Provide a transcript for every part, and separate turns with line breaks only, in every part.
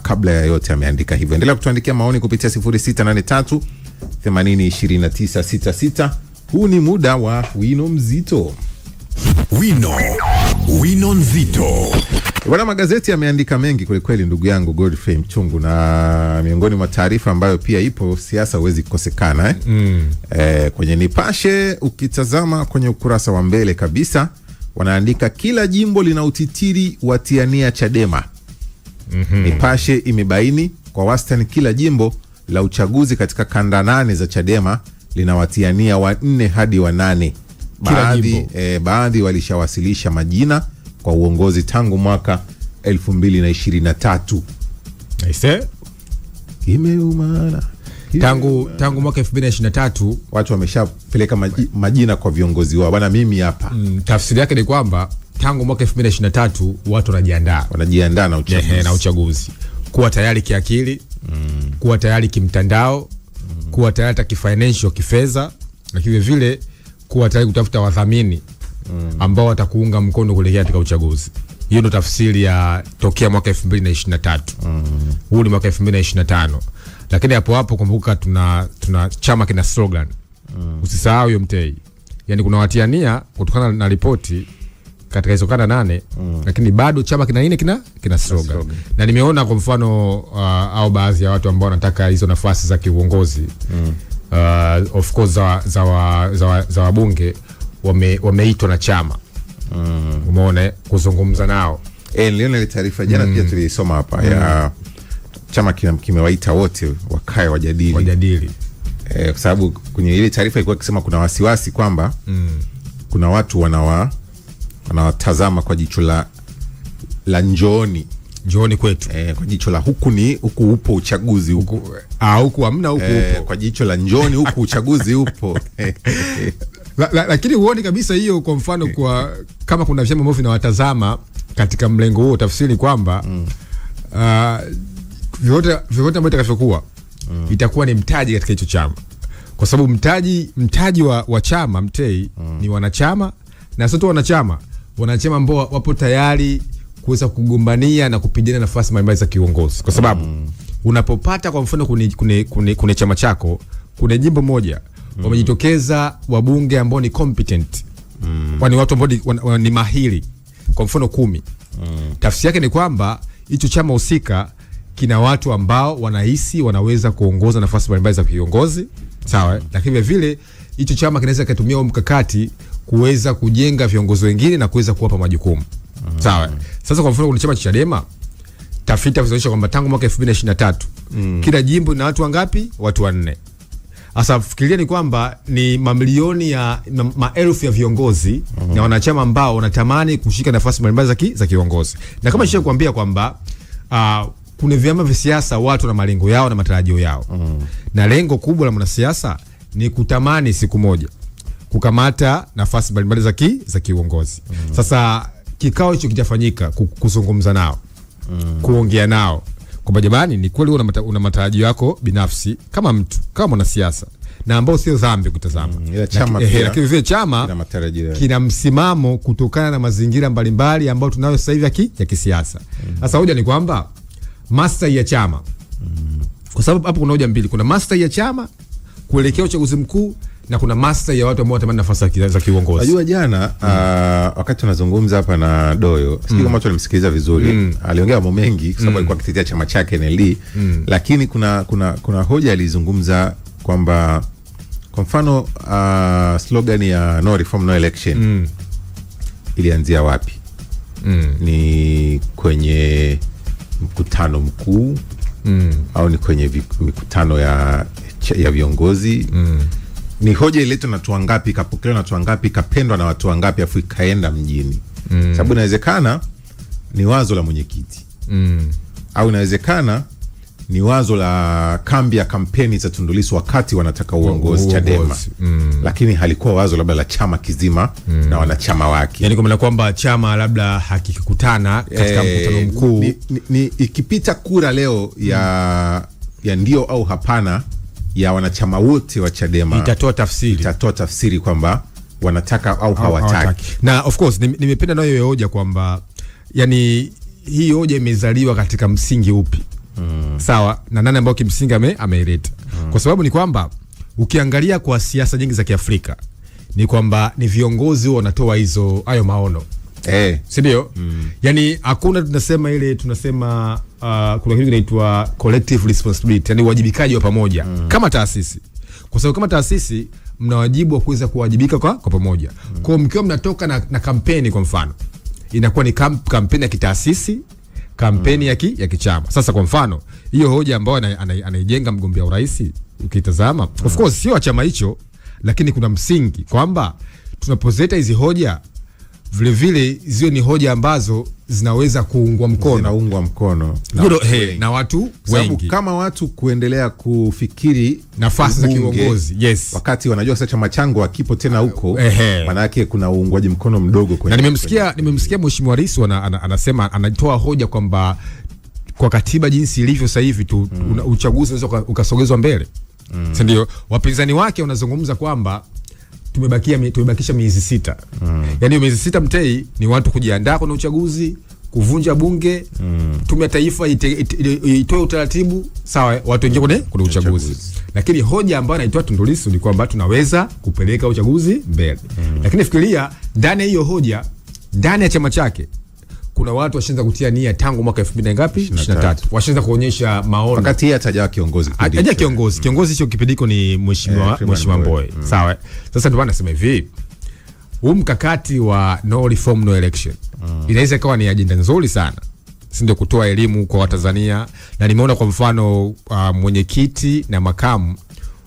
kabla ya yote ameandika hivyo. Endelea kutuandikia maoni kupitia 0683 802966. Huu ni muda wa Wino Mzito. Wino Mzito. Bwana, magazeti yameandika mengi kweli kweli, ndugu yangu Godfrey Mchungu, na miongoni mwa taarifa ambayo pia ipo, siasa huwezi kukosekana kwenye Nipashe ukitazama kwenye ukurasa wa mbele kabisa wanaandika kila jimbo lina utitiri watiania Chadema. Nipashe imebaini kwa wastani kila jimbo la uchaguzi katika kanda 8 za Chadema linawatiania 4 hadi 8. Baadhi walishawasilisha majina kwa uongozi tangu mwaka 2023.
Aise,
imeumana.
Tangu mwaka 2023
watu wameshapeleka majina kwa viongozi wao. Bwana, mimi hapa.
Tafsiri yake ni kwamba tangu mwaka 2023 watu wanajiandaa na uchaguzi. Kuwa tayari kiakili, kuwa tayari kimtandao, kuwa tayari hata kifinancial, kifedha, na vile vile kuwa tayari kutafuta wadhamini ambao watakuunga mkono kuelekea katika uchaguzi. Hiyo ndio tafsiri ya tokea mwaka 2023. Huu ni mwaka 2025. Lakini hapo kumbuka tuna chama kina slogan. Usisahau hiyo Mtei. Yaani kuna watiania kutokana na ripoti katika hizo kanda 8, lakini bado chama kina nini kina slogan. Na nimeona kwa mfano au baadhi ya watu ambao wanataka hizo nafasi za kiuongozi of course za wabunge wameitwa na chama. Umeona kuzungumza nao.
Niliona ile taarifa jana pia tulisoma hapa ya chama kimewaita wote wakae wajadili. Kwa sababu kwenye ile taarifa ilikuwa ikisema kuna wasiwasi kwamba kuna watu wanawatazama kwa jicho la njooni
kwetu.
Kwa jicho la huku upo uchaguzi huku
hamna huku upo.
Kwa jicho la njooni huku uchaguzi upo.
Lakini huoni kabisa hiyo, kwa mfano kwa kama kuna vyama ambavyo vinawatazama katika mlengo huo, tafsiri kwamba vyote ambavyo itakavyokuwa itakuwa ni mtaji katika hicho chama, kwa sababu mtaji wa chama Mtei ni wanachama, na sio tu wanachama ambao wapo tayari kuweza kugombania na kupigania nafasi mbalimbali za kiongozi, kwa sababu unapopata kwa mfano kune chama chako kuna jimbo moja wamejitokeza wabunge ambao ni competent, wani watu ambao ni mahiri, kwa mfano 10. Tafsiri yake ni kwamba hicho chama husika kina watu ambao wanahisi wanaweza kuongoza nafasi mbalimbali za kiongozi, sawa? Lakini vile hicho chama kinaweza kutumia mkakati kuweza kujenga viongozi wengine na kuweza kuwapa majukumu, sawa? Sasa kwa mfano kuna chama cha Chadema, tafiti zinaonyesha kwamba tangu mwaka 2023 kila jimbo lina watu wangapi? Watu 4. Sasa fikiria ni kwamba ni mamilioni ya maelfu ya viongozi na wanachama ambao wanatamani kushika nafasi mbalimbali za kiongozi. Na kama nisha kuambia kwamba kuna vyama vya siasa, watu na malengo yao na matarajio yao. Na lengo kubwa la mwanasiasa ni kutamani siku moja kukamata nafasi mbalimbali za kiongozi. Sasa kikao hicho kitafanyika kuzungumza nao, kuongea nao kwamba jamani, ni kweli una matarajio yako binafsi kama mtu, kama mwanasiasa, na ambao sio dhambi kutazama. Lakini vile chama kina msimamo kutokana na mazingira mbalimbali ambayo tunayo sasa hivi ya kisiasa. Sasa hoja ni kwamba maslahi ya chama, kwa sababu hapo kuna hoja mbili, kuna maslahi ya chama kuelekea uchaguzi mkuu na kuna maslahi ya watu ambao wanatamani nafasi za kiongozi.
Unajua jana wakati tunazungumza hapa na Doyo, sio kama watu walimsikiliza vizuri, aliongea mambo mengi kwa sababu alikuwa akitetea chama chake NLD, lakini kuna hoja alizungumza kwamba kwa mfano slogan ya no reform no election ilianzia wapi? Ni kwenye mkutano mkuu au ni kwenye mikutano ya viongozi? Ni hoja iletwe na watu wangapi, kapokelewa na watu wangapi, kapendwa na watu wangapi, afu ikaenda mjini? Sababu inawezekana ni wazo la mwenyekiti, au inawezekana ni wazo la kambi ya kampeni za Tundu Lissu wakati wanataka uongozi Chadema, lakini halikuwa wazo labda la chama kizima na wanachama wake.
Yani kwa maana kwamba chama labda hakikutana katika mkutano mkuu,
ni ikipita kura leo ya ndio au hapana ya wanachama wote wa Chadema, itatoa tafsiri kwamba wanataka au hawataki.
Na of course nimependa nayo hoja kwamba yani hii hoja imezaliwa katika msingi upi? Sawa, na nani ambao kimsingi ameileta? Kwa sababu ni kwamba ukiangalia kwa siasa nyingi za Kiafrika ni kwamba ni viongozi wanatoa hayo maono. Si ndio? Yani hakuna tunasema kuna kitu kinaitwa collective responsibility, yani uwajibikaji wa pamoja kama taasisi. Kwa sababu kama taasisi mna wajibu wa kuweza kuwajibika kwa pamoja. Kwa mkiwa mnatoka na kampeni, kwa mfano inakuwa ni kampeni ya kitaasisi, kampeni ya kichama. Sasa kwa mfano hiyo hoja ambayo anaijenga mgombea urais, ukitazama of course sio chama hicho, lakini kuna msingi kwamba tunapozeta hizi hoja vile vile ziwe ni hoja ambazo zinaweza kuungwa mkono na watu wengi,
kama watu kuendelea kufikiri
nafasi za kiongozi.
Wakati wanajua sasa chama changu hakipo tena huko, maana yake kuna uungwaji mkono mdogo kwenye.
Na nimemsikia Mheshimiwa Rais anasema, anatoa hoja kwamba kwa katiba jinsi ilivyo sasa hivi tu uchaguzi unaweza ukasogezwa mbele. Ndio wapinzani wake wanazungumza kwamba tumebakisha miezi 6. Yani miezi 6 Mtei ni watu kujiandaa kwa uchaguzi, kuvunja bunge, tume ya taifa itoe utaratibu, sawa, watu wengi kwenye uchaguzi. Lakini hoja ambayo anaitoa Tundu Lissu ni kwamba tunaweza kupeleka uchaguzi mbele. Lakini fikiria ndani ya hiyo hoja, ndani ya chama chake kuna watu washaanza kutia nia tangu mwaka 2023 washaanza kuonyesha maono,
wakati yeye atajawa kiongozi.
Kiongozi hicho kipindiko ni mheshimiwa Mbowe. Sawa. Sasa ndio nasema hivi, huu mkakati wa no reform no election inaweza kuwa ni ajenda nzuri sana, si ndio, kutoa elimu kwa Watanzania. Na nimeona kwa mfano mwenyekiti na makamu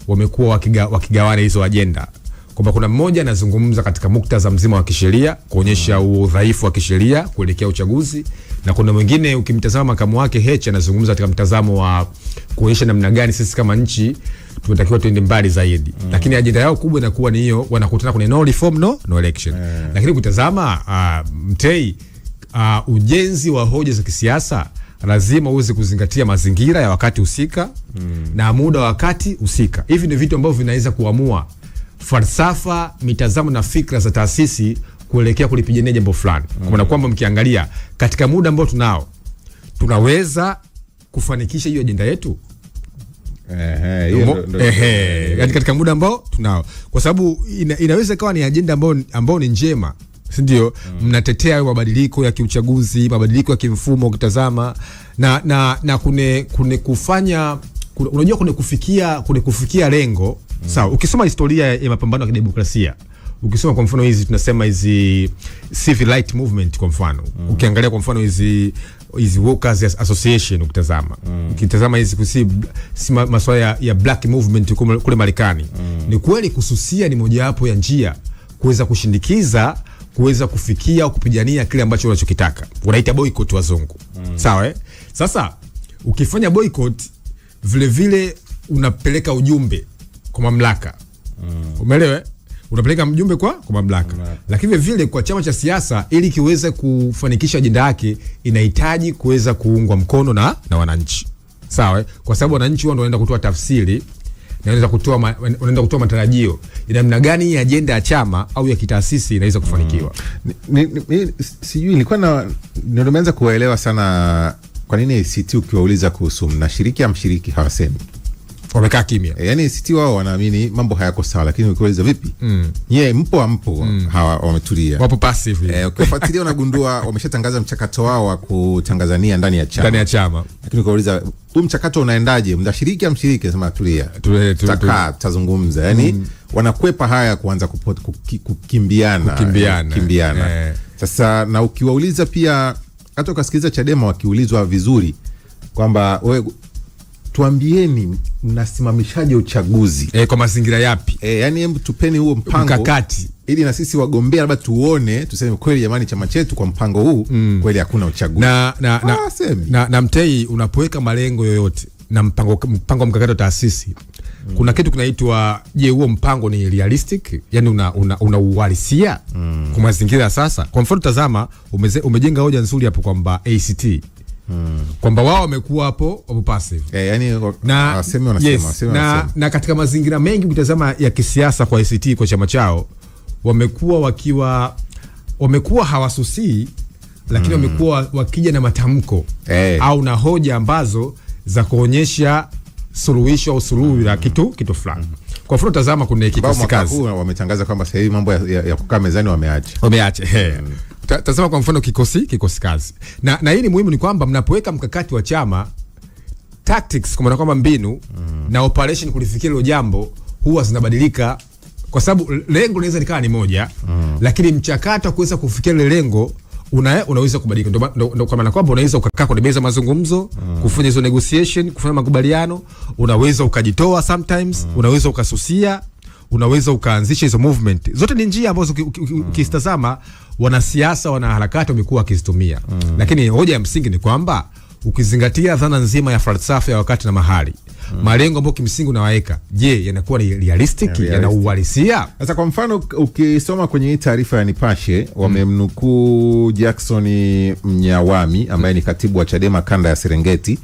wamekuwa wakigawana hizo ajenda, kwamba kuna mmoja anazungumza katika muktadha mzima wa kisheria kuonyesha udhaifu wa kisheria kuelekea uchaguzi, na kuna mwingine ukimtazama makamu wake Heche anazungumza katika mtazamo wa kuonyesha namna gani sisi kama nchi tunatakiwa tuende mbali zaidi. Lakini ajenda yao kubwa inakuwa ni hiyo, wanakutana kwenye no reform no election. Lakini kutazama Mtei, ujenzi wa hoja za kisiasa lazima uweze kuzingatia mazingira ya wakati husika na muda wa wakati husika. Hivi ndio vitu ambavyo vinaweza kuamua falsafa, mitazamo na fikra za taasisi kuelekea kulipigania jambo fulani. Kwa maana kwamba mkiangalia katika muda ambao tunaweza kufanikisha hiyo ajenda yetu. Yani katika muda ambao tunao, kwa sababu inaweza kawa ni ajenda ambao ni njema, si ndio? Mnatetea mabadiliko ya kiuchaguzi, mabadiliko ya kimfumo, ukitazama na kufanya unajua kufikia lengo. Sawa, ukisoma historia ya mapambano ya kidemokrasia, ukisoma kwa mfano hizi tunasema hizi civil right movement kwa mfano, ukiangalia kwa mfano hizi workers association, ukitazama hizi masuala ya black movement kule Marekani, ni kweli kususia ni mojawapo ya njia kuweza kushindikiza, kuweza kufikia au kupigania kile ambacho unachokitaka. Unaita boycott wazungu. Sawa. Sasa ukifanya boycott vile vile unapeleka ujumbe kwa mamlaka. Umeelewa? Unapeleka mjumbe kwa mamlaka. Lakini vile kwa chama cha siasa, ili kiweze kufanikisha ajenda yake, inahitaji kuweza kuungwa mkono na wananchi. Sawa? Kwa sababu wananchi wao ndio wanaenda kutoa tafsiri na wanaenda kutoa matarajio ina namna gani hii ajenda ya chama au ya kitaasisi inaweza kufanikiwa.
Sijui nilikuwa nimeanza kuelewa sana kwa nini ACT ukiwauliza kuhusu mnashiriki au mshiriki hawasemi.
Wamekaa kimya.
Yani ACT wao wanaamini mambo hayako sawa, lakini ukiwauliza vipi? Nyie mpo hawa wametulia.
Wapo passive.
Ukifuatilia unagundua wameshatangaza mchakato wao wa kutangazania ndani ya chama. Lakini ukiwauliza huu mchakato unaendaje? Mnashiriki au mshiriki? Sema tulia. Tutazungumza. Yani wanakwepa haya kuanza kukimbiana. Sasa na ukiwauliza pia hata ukasikiliza Chadema wakiulizwa vizuri kwamba tuambieni mnasimamishaje uchaguzi
kwa mazingira yapi?
Yani hebu tupeni huo mpango
mkakati,
ili na sisi wagombea labda tuone, tuseme kweli jamani, chama chetu kwa mpango huu kweli hakuna uchaguzi.
Na Mtei, unapoweka malengo yoyote na mpango mkakati wa taasisi, kuna kitu kinaitwa, je, huo mpango ni realistic? Yani una uhalisia kwa mazingira ya sasa. Kwa mfano tazama, umejenga hoja nzuri hapo kwamba ACT kwamba wao wamekuwa hapo passive.
Yani
wanasema. Na katika mazingira mengi ukitazama ya kisiasa kwa ACT, kwa chama chao, wamekuwa hawasusi lakini wamekuwa wakija na matamko au na hoja ambazo za kuonyesha suluhisho au suluhu la kitu fulani. Kwa mfano tazama, kuna kikosi kazi
wametangaza kwamba sasa hivi mambo ya kukaa mezani wameacha.
Tazama kwa mfano kikosi kazi. Na hii ni muhimu, ni kwamba mnapoweka mkakati wa chama, tactics kwa maana kwamba mbinu na operation kulifikia hilo jambo huwa zinabadilika, kwa sababu lengo linaweza likawa ni moja, lakini mchakato kuweza kufikia ile lengo unaweza kubadilika. Ndio kwa maana kwamba unaweza ukakaa kwenye meza mazungumzo, kufanya hizo negotiation, kufanya makubaliano, unaweza ukajitoa sometimes, unaweza ukasusia, unaweza ukaanzisha hizo movement. Zote ni njia ambazo ukitazama wanasiasa, wanaharakati wamekuwa wakizitumia. Lakini hoja ya msingi ni kwamba ukizingatia dhana nzima ya falsafa ya wakati na mahali, malengo ambayo kimsingi unaweka, je, yanakuwa ni realistic, yana uhalisia?
Sasa kwa mfano ukisoma kwenye hii taarifa ya Nipashe, wamemnukuu Jackson Mnyawami ambaye ni katibu wa Chadema kanda ya Serengeti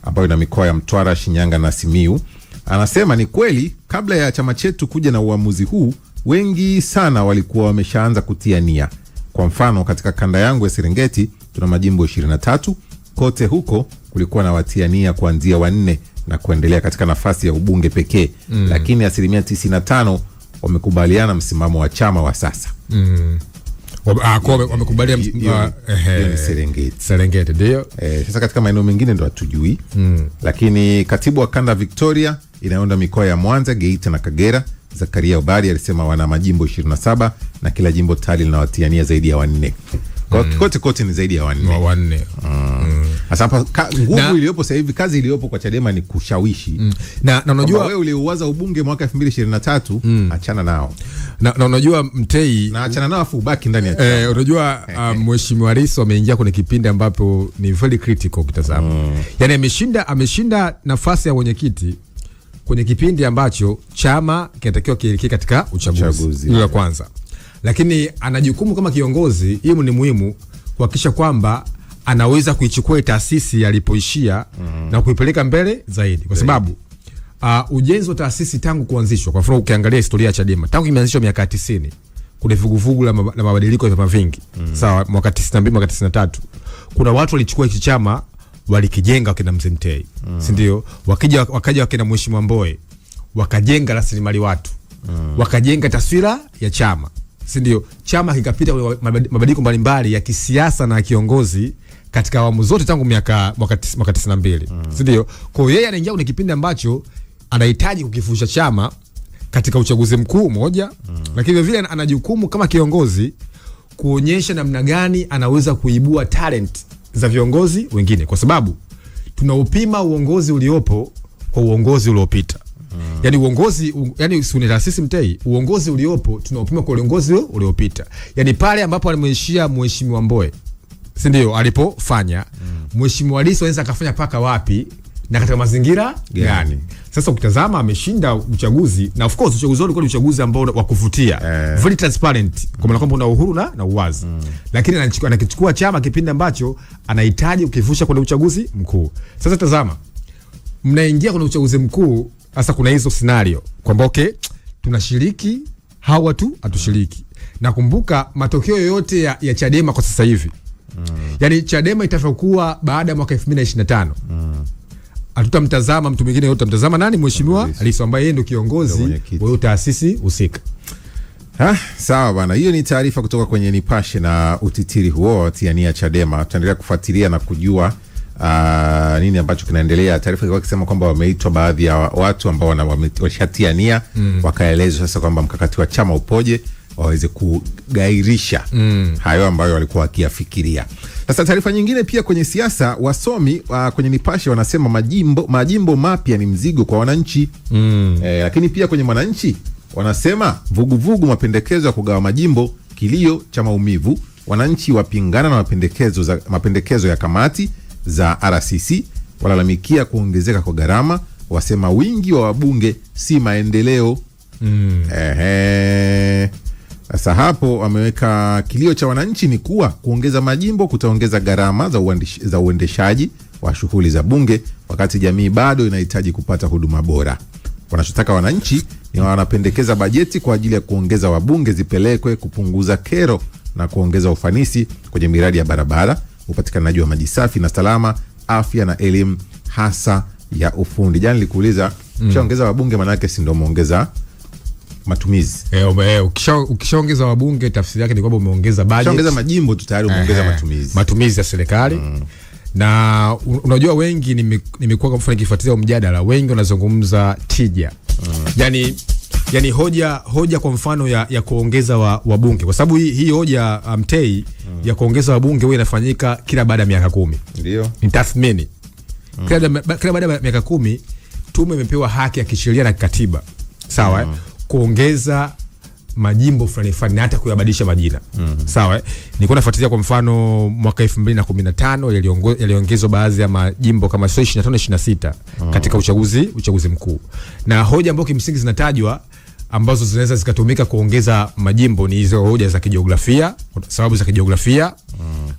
ambayo ina mikoa ya Mtwara, Shinyanga na Simiu. Anasema ni kweli kabla ya chama chetu kuja na uamuzi huu, wengi sana walikuwa wameshaanza kutia nia. Kwa mfano katika kanda yangu ya Serengeti tuna majimbo 23, kote huko kulikuwa na watiania kuanzia 4 na kuendelea katika nafasi ya ubunge pekee. Lakini 95% wamekubaliana msimamo wa chama wa sasa.
Wamekubalia Serengeti ndio.
Sasa katika maeneo mengine ndo hatujui. Lakini katibu wa kanda Victoria inayounda mikoa ya Mwanza, Geita na Kagera, Zakaria Obari alisema wana majimbo 27 na kila jimbo tali linawatiania zaidi ya 4. Kote ni zaidi ya 4. Sasa hapa nguvu iliyopo sasa hivi, kazi iliyopo kwa Chadema ni kushawishi. Na unajua wewe uliuwaza ubunge mwaka 2023, achana nao.
Na unajua Mtei,
na achana nao afu ubaki ndani ya chama.
Unajua Mheshimiwa Rais ameingia kwenye kipindi ambapo ni very critical kitazama. Yaani ameshinda nafasi ya mwenyekiti kwenye kipindi ambacho chama kinatakiwa kielekee katika uchaguzi. Hilo la kwanza. Lakini ana jukumu kama kiongozi, hiyo ni muhimu, kuhakikisha kwamba anaweza kuichukua taasisi alipoishia na kuipeleka mbele zaidi, kwa sababu ujenzi wa taasisi tangu kuanzishwa, kwa mfano ukiangalia historia ya Chadema tangu imeanzishwa miaka 90, kuna vuguvugu la mabadiliko ya vyama vingi. Sawa, mwaka 92, mwaka 93 kuna watu walichukua hicho chama walikijenga, wakina Mzee Mtei, si ndio? Wakaja wakina Mheshimiwa Mbowe, wakajenga rasilimali watu, wakajenga taswira ya chama, si ndio? Chama kikapita mabadiliko mbalimbali ya kisiasa na kiongozi katika awamu zote tangu mwaka 92, si ndio? Kwa hiyo yeye anaingia kwenye kipindi ambacho anahitaji kukifusha chama katika uchaguzi mkuu moja, lakini vile ana jukumu kama kiongozi kuonyesha namna gani anaweza kuibua talent za viongozi wengine, kwa sababu tunaupima uongozi uliopo kwa uongozi uliopita. Yaani uongozi, yani si taasisi Mtei, uongozi uliopo tunaupima kwa uongozi uliopita. Yaani pale ambapo alimwishia Mheshimiwa Mbowe, si ndio, alipofanya Mheshimiwa Lissu anaweza akafanya paka wapi na katika mazingira gani? Sasa ukitazama ameshinda uchaguzi, na of course uchaguzi ulikuwa ni uchaguzi ambao wa kuvutia, very transparent, kwa maana kwamba una uhuru na uwazi. Lakini anakichukua chama kipindi ambacho anahitaji ukivusha kwenye uchaguzi mkuu. Sasa tazama, mnaingia kwenye uchaguzi mkuu, sasa kuna hizo scenario kwamba okay, tunashiriki hawa tu hatushiriki. Nakumbuka matokeo yote ya Chadema kwa sasa hivi. Yaani Chadema itakuwa baada ya mwaka 2025. Hatutamtazama mtu mwingine yote, tutamtazama nani? Mheshimiwa Lissu ambaye yeye ndio kiongozi wa hiyo taasisi husika.
Sawa bana, hiyo ni taarifa kutoka kwenye Nipashe na utitiri huo watiania Chadema. Tutaendelea kufuatilia na kujua nini ambacho kinaendelea. Taarifa ilikuwa ikisema kwamba wameitwa baadhi ya watu ambao wameshatiania, wakaelezwa sasa kwamba mkakati wa chama upoje, waweze kugairisha hayo ambayo walikuwa wakiyafikiria. Sasa taarifa nyingine pia kwenye siasa, wasomi kwenye Nipashe wanasema majimbo mapya ni mzigo kwa wananchi. Lakini pia kwenye Mwananchi wanasema vuguvugu mapendekezo ya kugawa majimbo, kilio cha maumivu, wananchi wapingana na mapendekezo ya kamati za RCC, walalamikia kuongezeka kwa gharama, wasema wingi wa wabunge si maendeleo. Sasa hapo wameweka kilio cha wananchi ni kuwa kuongeza majimbo kutaongeza gharama za uendeshaji wa shughuli za bunge, wakati jamii bado inahitaji kupata huduma bora. Wanachotaka wananchi ni wanapendekeza bajeti kwa ajili ya kuongeza wabunge zipelekwe kupunguza kero na kuongeza ufanisi kwenye miradi ya barabara, upatikanaji wa maji safi na salama, afya na elimu hasa ya ufundi. Jana nilikuuliza ukishaongeza wabunge maana yake si ndio umeongeza matumizi?
Ukishaongeza wabunge tafsiri yake ni kwamba umeongeza budget.
Ukishaongeza majimbo tu tayari umeongeza
matumizi ya serikali. Na unajua wengi nimekuwa kufanya kifuatilia mjadala, wengi wanazungumza tija. Yani hoja kwa mfano ya kuongeza wabunge, kwa sababu hii hoja Mtei ya kuongeza wabunge huwa inafanyika kila baada ya miaka 10.
Ndio.
Ni tathmini. Kila baada ya miaka 10 tume imepewa haki ya kisheria na kikatiba. Sawa? Kuongeza majimbo fulani na hata kuyabadilisha majina. Sawa? Nilikuwa nafuatilia kwa mfano mwaka 2015 yaliongezwa baadhi ya majimbo kama 25 26 katika uchaguzi mkuu. Na hoja ambazo kimsingi zinatajwa ambazo zinaweza zikatumika kuongeza majimbo ni hizo hoja za kijiografia, sababu za kijiografia,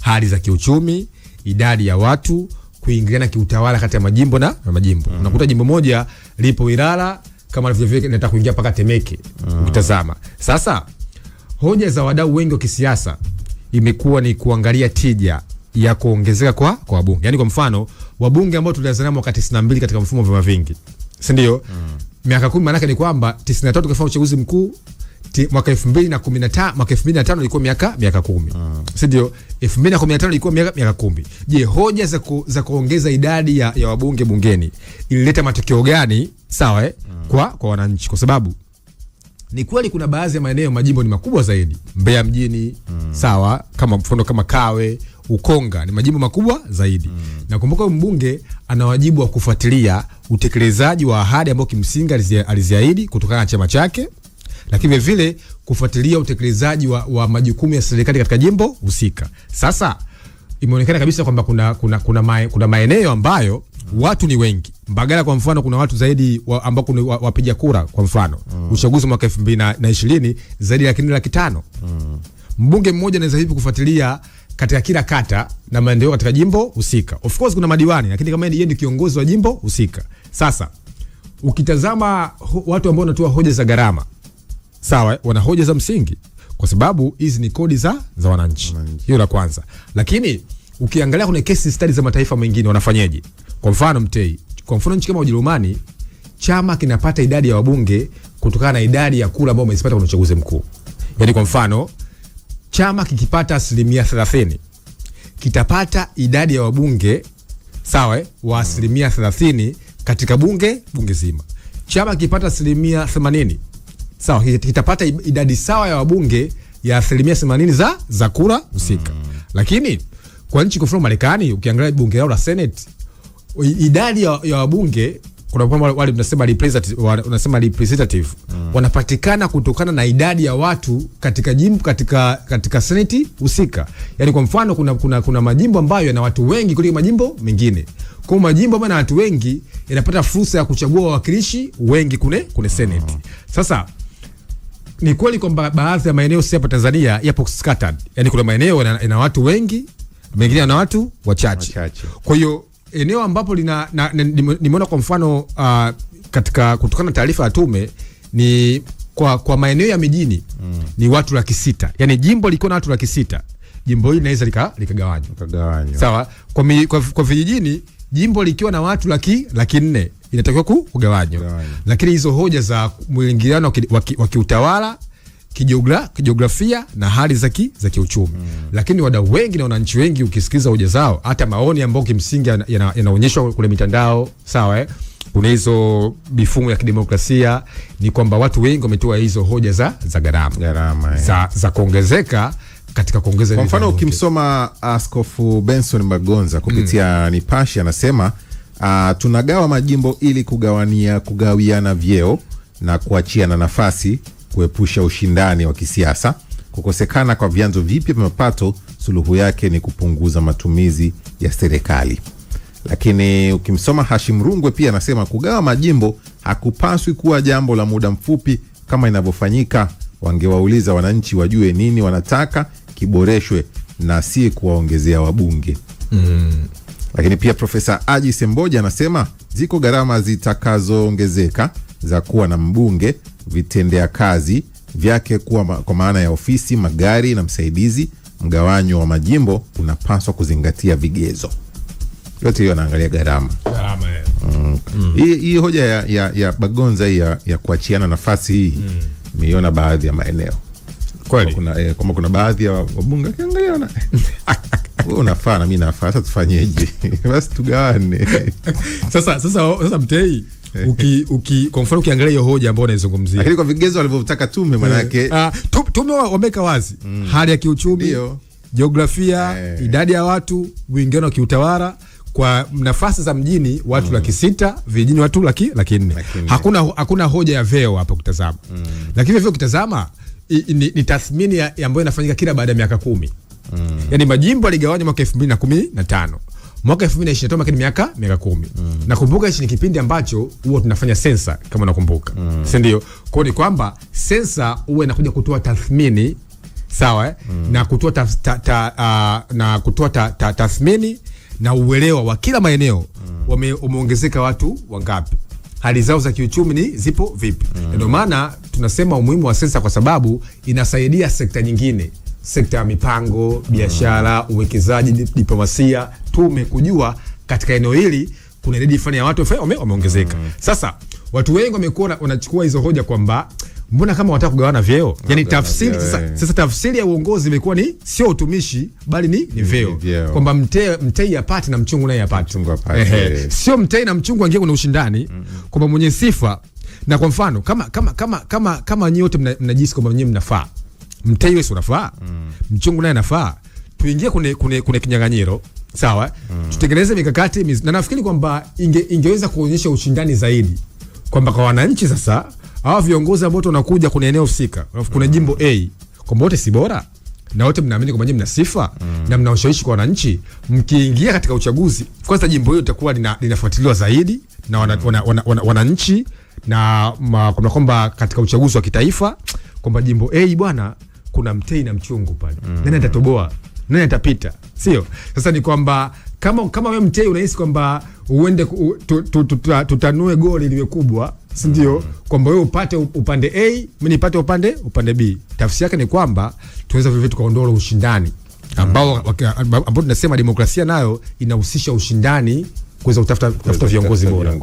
hali za kiuchumi, idadi ya watu, kuingiliana kiutawala kati ya majimbo na majimbo. Unakuta jimbo moja lipo Ilala kama vile nataka kuingia paka Temeke ukitazama. Sasa hoja za wadau wengi wa kisiasa imekuwa ni kuangalia tija ya kuongezeka kwa wabunge. Yaani kwa mfano wabunge ambao tulianza nao mwaka 92 katika mfumo wa vyama vingi, si ndio? Miaka 10 maana yake ni kwamba 93 tukafanya uchaguzi mkuu, mwaka 2015 mwaka 2005 ilikuwa miaka 10. Si ndio? 2015 ilikuwa miaka 10. Je, hoja za kuongeza idadi ya wabunge bungeni ilileta matokeo gani? Sawa kwa wananchi, kwa sababu ni kweli kuna baadhi ya maeneo majimbo ni makubwa zaidi. Mbeya mjini, sawa, kama mfano kama Kawe, Ukonga ni majimbo makubwa zaidi. Na kumbuka mbunge ana wajibu wa kufuatilia utekelezaji wa ahadi ambao kimsingi aliziahidi kutokana na chama chake, lakini vile kufuatilia utekelezaji wa majukumu ya serikali katika jimbo husika. Sasa imeonekana kabisa kwamba kuna maeneo ambayo watu ni wengi. Mbagala kwa mfano kuna watu zaidi ambao kuna wapiga kura kwa mfano. Uchaguzi mwaka 2020 zaidi ya 1,500,000. Mbunge mmoja anaweza hivi kufuatilia katika kila kata na maendeleo katika jimbo husika. Of course kuna madiwani, lakini kama yeye ndiye kiongozi wa jimbo husika. Sasa ukitazama watu ambao wanatoa hoja za gharama, sawa, wana hoja za msingi kwa sababu hizi ni kodi za wananchi. Hiyo la kwanza. Lakini ukiangalia kuna case studies za mataifa mengine wanafanyaje? Kwa mfano Mtei, kwa mfano nchi kama Ujerumani, chama kinapata idadi ya wabunge kutokana na idadi ya kura ambayo wamezipata kwenye uchaguzi mkuu. Yaani kwa mfano chama kikipata 30% kitapata idadi ya wabunge sawa wa 30% katika bunge zima. Chama kikipata 80% sawa kitapata idadi sawa ya wabunge ya 80% za kura husika. Lakini kwa nchi kwa mfano Marekani, ukiangalia bunge lao la Senate, idadi ya wabunge kuna wale tunasema representative wanapatikana kutokana na idadi ya watu katika jimbo katika Senate husika. Yaani kwa mfano kuna majimbo ambayo yana watu wengi kuliko majimbo mengine. Kwa majimbo ambayo yana watu wengi yanapata fursa ya kuchagua wawakilishi wengi kune Senate. Sasa ni kweli kwamba baadhi ya maeneo hapa Tanzania yapo scattered. Yaani kuna maeneo yana watu wengi, mengine yana watu wachache. Kwa hiyo eneo ambapo nimeona kwa mfano kutokana na taarifa ya tume ni kwa maeneo ya mijini ni watu 600,000. Yaani jimbo liko na watu 600,000. Jimbo hili linaweza likagawanywa. Sawa? Kwa vijijini jimbo likiwa na watu 400,000 inatakiwa kugawanywa. Lakini hizo hoja za mwingiliano wa kiutawala, kijiografia na hali za kiuchumi. Lakini wadau wengi na wananchi wengi ukisikiza hoja zao, hata maoni ambayo kimsingi yanaonyeshwa kule mitandao, sawa kuna hizo mifumo ya kidemokrasia, ni kwamba watu wengi wametoa hizo hoja za gharama za kuongezeka katika kuongeza.
Kwa mfano ukimsoma Askofu Benson Magonza kupitia Nipashe anasema tunagawa majimbo ili kugawiana vyeo na kuachiana nafasi, kuepusha ushindani wa kisiasa, kukosekana kwa vyanzo vipya vya mapato. Suluhu yake ni kupunguza matumizi ya serikali. Lakini ukimsoma Hashim Rungwe pia anasema kugawa majimbo hakupaswi kuwa jambo la muda mfupi kama inavyofanyika. Wangewauliza wananchi wajue nini wanataka kiboreshwe na si kuwaongezea wabunge. Lakini pia Profesa Aji Semboja anasema ziko gharama zitakazoongezeka za kuwa na mbunge, vitendea kazi vyake kuwa kwa maana ya ofisi, magari na msaidizi, mgawanyo wa majimbo unapaswa kuzingatia vigezo. Yote hiyo anaangalia gharama. Hii hoja ya Bagonza ya kuachiana nafasi hii nimeiona baadhi ya maeneo. Kweli kuna baadhi ya wabunge kiangalia na wewe unafaa na mimi nafaa, sasa tufanyeje? Basi tugawane.
Sasa Mtei, kwa mfano ukiangalia hiyo hoja ambayo unaizungumzia,
lakini kwa vigezo walivyotaka tume, maana yake
tume wameka wazi hali ya kiuchumi, jiografia, idadi ya watu, uingiliano wa kiutawala. Kwa nafasi za mjini watu 600,000, vijijini watu 400,000. Hakuna hoja ya veo hapa kutazama. Lakini vile ukitazama ni tathmini ambayo inafanyika kila baada ya miaka 10. Yaani majimbo yaligawanywa mwaka 2015. Mwaka 2023 makini miaka 10. Nakumbuka hichi ni kipindi ambacho huwa tunafanya sensa, kama unakumbuka. Si ndio? Kwa ni kwamba sensa huwa inakuja kutoa tathmini, sawa na kutoa tathmini na uelewa wa kila maeneo umeongezeka watu wangapi, hali zao za kiuchumi ni zipo vipi. Ndio maana tunasema umuhimu wa sensa, kwa sababu inasaidia sekta nyingine, sekta ya mipango, biashara, uwekezaji, diplomasia, tume kujua katika eneo hili kuna idadi fulani ya watu wameongezeka. Sasa watu wengi wamekuwa wanachukua hizo hoja kwamba mbona kama wataka kugawana vyeo, yani tafsiri sasa tafsiri ya uongozi imekuwa ni sio utumishi bali ni vyeo, kwamba Mtei apate na Mchungu naye apate. Sio Mtei na Mchungu wangie kuna ushindani, kwamba mwenye sifa. Na kwa mfano kama nyinyi wote mnajisi kwamba nyinyi mnafaa, Mtei wewe unafaa, Mchungu naye anafaa, tuingie kune kinyang'anyiro, sawa? Tutengeneze mikakati, na nafikiri kwamba ingeweza kuonyesha ushindani zaidi, kwamba kwa wananchi sasa hawa viongozi ambao wanakuja kuna eneo husika, kuna jimbo A, kwamba wote si bora na wote mnaamini kwamba nyinyi mna sifa na mna ushawishi kwa wananchi, mkiingia katika uchaguzi, kwanza jimbo hilo litakuwa linafuatiliwa zaidi na wananchi, na kwamba katika uchaguzi wa kitaifa kwamba jimbo A bwana kuna Mtei na Mchungu pale. Nani atatoboa? Nani atapita? Sio? Sasa ni kwamba kama wewe Mtei unahisi kwamba uende tutanue goli liwe kubwa, si ndio? Kwamba wewe upate upande A, mimi nipate upande B. Tafsiri yake ni kwamba tuweza vivyo tukaondoa ushindani ambao tunasema demokrasia nayo inahusisha ushindani, kuweza kutafuta viongozi bora.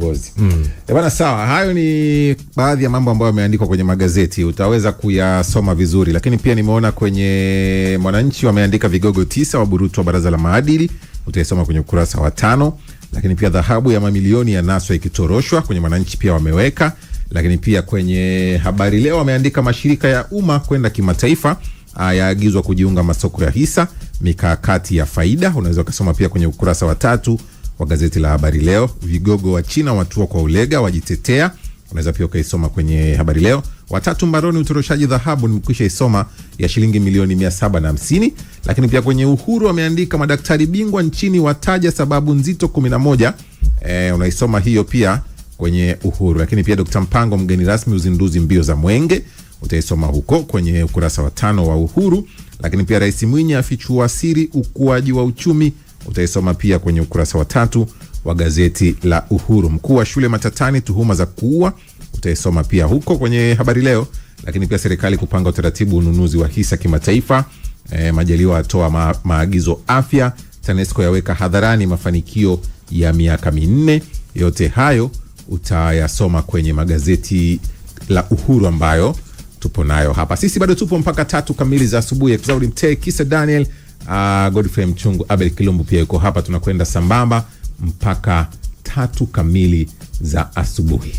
Bwana, sawa, hayo ni baadhi ya mambo ambayo yameandikwa kwenye magazeti, utaweza kuyasoma vizuri. Lakini pia nimeona kwenye Mwananchi wameandika vigogo 9 waburutwa baraza la maadili, utaisoma kwenye ukurasa wa 5. Lakini pia dhahabu ya mamilioni ya naswa ikitoroshwa, kwenye Mwananchi pia wameweka. Lakini pia kwenye Habari Leo wameandika mashirika ya umma kwenda kimataifa yaagizwa kujiunga masoko ya hisa, mikakati ya faida. Unaweza kusoma pia kwenye ukurasa wa 3 wa gazeti la Habari Leo. Vigogo wa China watua kwa ulega wajitetea, unaweza pia ukaisoma kwenye Habari Leo. Watatu mbaroni utoroshaji dhahabu, nimekwisha isoma, ya shilingi milioni 750. Lakini pia kwenye Uhuru wameandika madaktari bingwa nchini wataja sababu nzito 11, unaisoma hiyo pia kwenye Uhuru. Lakini pia Dr. Mpango mgeni rasmi uzinduzi mbio za Mwenge, utaisoma huko kwenye ukurasa wa 5 wa Uhuru. Lakini pia Rais Mwinyi afichua siri ukuaji wa uchumi, utaisoma pia kwenye ukurasa wa 3 wa gazeti la Uhuru. Mkuu wa shule matatani tuhuma za kuua, utaisoma pia huko kwenye Habari Leo. Lakini pia serikali kupanga utaratibu ununuzi wa hisa kimataifa, Majaliwa atoa maagizo afya, TANESCO yaweka hadharani mafanikio ya miaka 4. Yote hayo utayasoma kwenye magazeti la Uhuru ambayo tupo nayo hapa. Sisi bado tupo mpaka 3 kamili za asubuhi. Exaudi Mtei, Kisa Daniel, Godfrey Mchungu, Abel Kilumbu pia yuko hapa, tunakwenda sambamba mpaka 3 kamili za asubuhi.